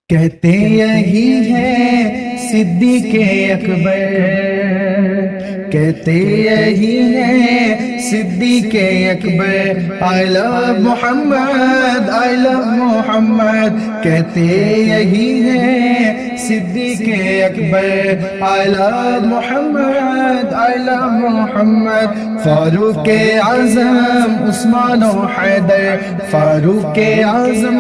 کہتے یہی ہے صدیق اکبر، کہتے یہی ہے صدیق اکبر، I love Muhammad I love محمد، کہتے یہی ہے صدیق اکبر، I love Muhammad I love محمد، فاروق اعظم عثمان و حیدر، فاروق اعظم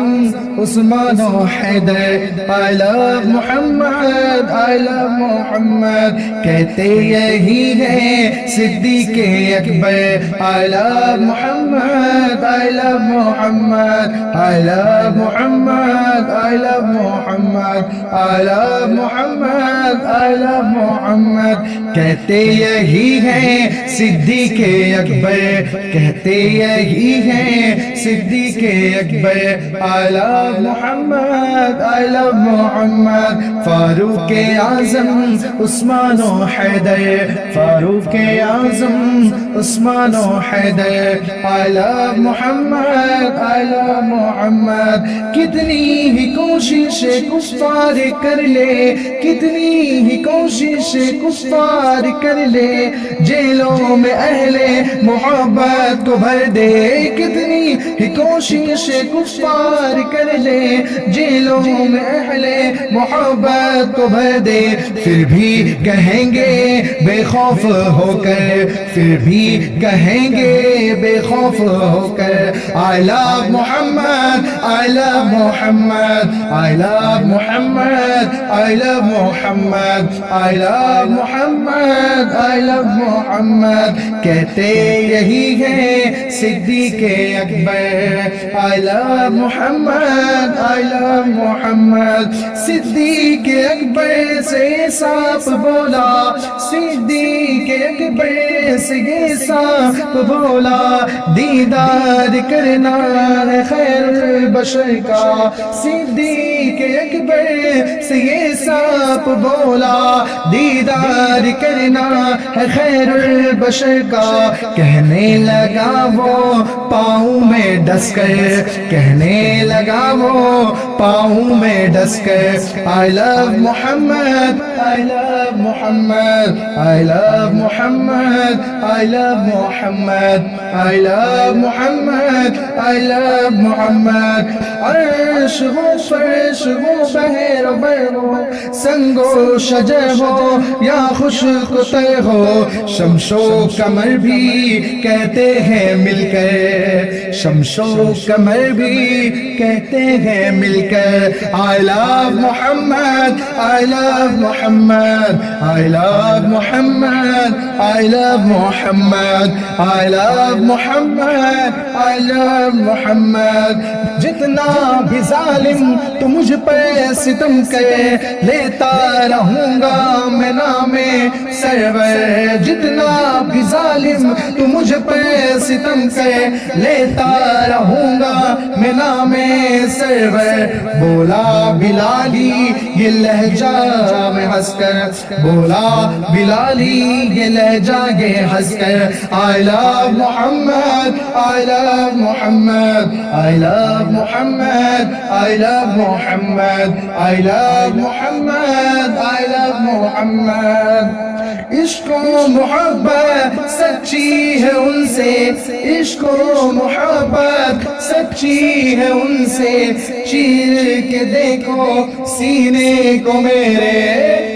عثمان و Haider, I love Muhammad I love محمد، کہتے یہی ہے صدیق اکبر، I love Muhammad I love Muhammad, I love Muhammad I love Muhammad, I love Muhammad I love محمد، کہتے یہی ہے صدیق اکبر، کہتے یہی ہے صدیق اکبر، I love Muhammad I love محمد، فاروق اعظم عثمان و حیدر، فاروق اعظم عثمان و Haider, I love Muhammad I love محمد، کتنی ہی کوشش کفار کر لے، کتنی ہی کوشش کفار کر لے، جیلوں میں اہل محبت کو بھر دے، کتنی ہی کوشش کفار کر لے، جیلوں میں اہل محبت کو بھر دے، پھر بھی کہیں گے بے خوف ہو کر، پھر بھی کہیں گے بے خوف ہو کر، I love Muhammad I love Muhammad, I love Muhammad I love Muhammad, I love Muhammad I love محمد، کہتے یہی ہے صدیق اکبر، I love Muhammad I love محمد، صدیق اکبر سے صاف بولا، صدیق اکبر سے صاف بولا، دیدار کرنا ہے خیر البشر کا، صدیق اکبر سے صاف بولا، دیدار کرنا ہے خیر البشر کا، کہنے لگا وہ پاؤں میں ڈس کر، کہنے لگا وہ پاؤں میں ڈس کر، I love Muhammad I love Muhammad, I love Muhammad I love Muhammad, I love Muhammad I love محمد، عرش ہو فرش ہو بحر و بر ہو، سنگ و شجر ہو یا خشک و تر ہو، شمس و قمر بھی کہتے ہیں مل کر، شمس و قمر بھی کہتے ہیں مل کر، I love Muhammad I love Muhammad, I love Muhammad I love Muhammad, I love Muhammad I love محمد، جتنا بھی ظالم تو مجھ پر ستم کرے، لیتا رہوں گا میں نام سرور، جتنا بھی ظالم تو مجھ پر ستم کرے، لیتا رہوں گا میں نام سرور، بولا بلالی یہ لہجہ میں ہنس کر، بولا بلالی یہ لہجہ یہ ہنس کر، I love Muhammad I love Muhammad, I love Muhammad I love Muhammad, I love Muhammad I love محمد، عشق و محبت سچی ہے ان سے، عشق و محبت سچی ہے ان سے، چیر کے دیکھو سینے کو میرے،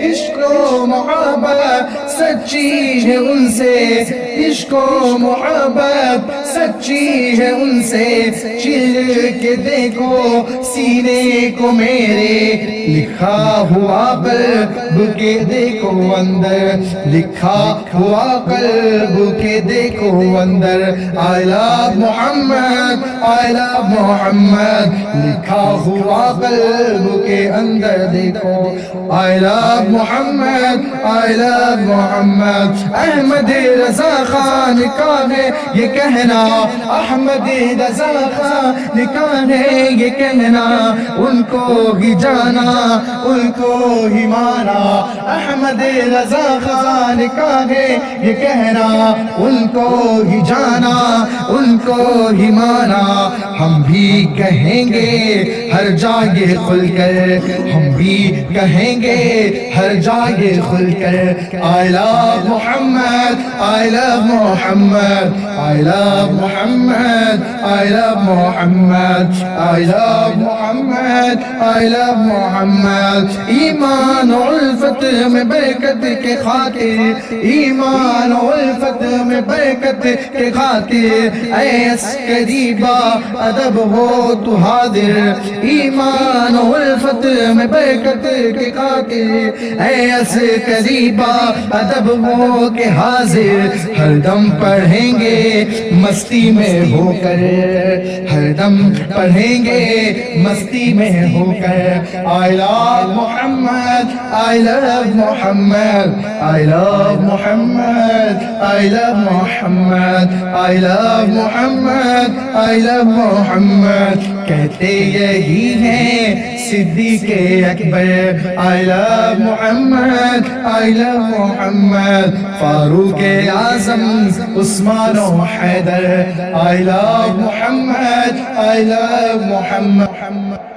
عشق و محبت سچی ہے ان سے، عشق و محبت سچی ہے ان سے، چیر کے دیکھو سینے کو میرے، لکھا ہوا قلب کے دیکھو اندر، لکھا ہوا قلب کے دیکھو اندر، I love Muhammad I love محمد، لکھا ہوا قلب کے اندر دیکھو، I love Muhammad I love محمد، احمد رضا خان کا ہے یہ کہنا، احمد رضا خان کا ہے یہ کہنا، ان کو ہی جانا ان کو ہی مانا، احمد رضا خان کا ہے یہ کہنا، ان کو ہی جانا ان کو ہی مانا۔ ہم بھی کہیں گے ہر جگہ کھل کر، ہم بھی کہیں گے ہر جگہ کھل کر، I love Muhammad I love Muhammad I love Muhammad I love Muhammad I love Muhammad I love محمد۔ ایمان و الفت میں برکت کے خاطر، ایمان و الفت میں برکت کے خاطر، اے عسکری با ادب ہو تو حاضر، ایمان و الفت میں برکت کے خاطر، اے عسکری با ادب ہو کے حاضر، ہر دم پڑھیں گے مستی میں ہو کر، ہر دم پڑھیں گے مستی میں ہو کر، I love Muhammad I love Muhammad I love Muhammad I love Muhammad I love Muhammad I love محمد۔ کہتے یہی ہیں صدیق اکبر I love Muhammad I love محمد، فاروق اعظم عثمان و Haider I love Muhammad I love Muhammad.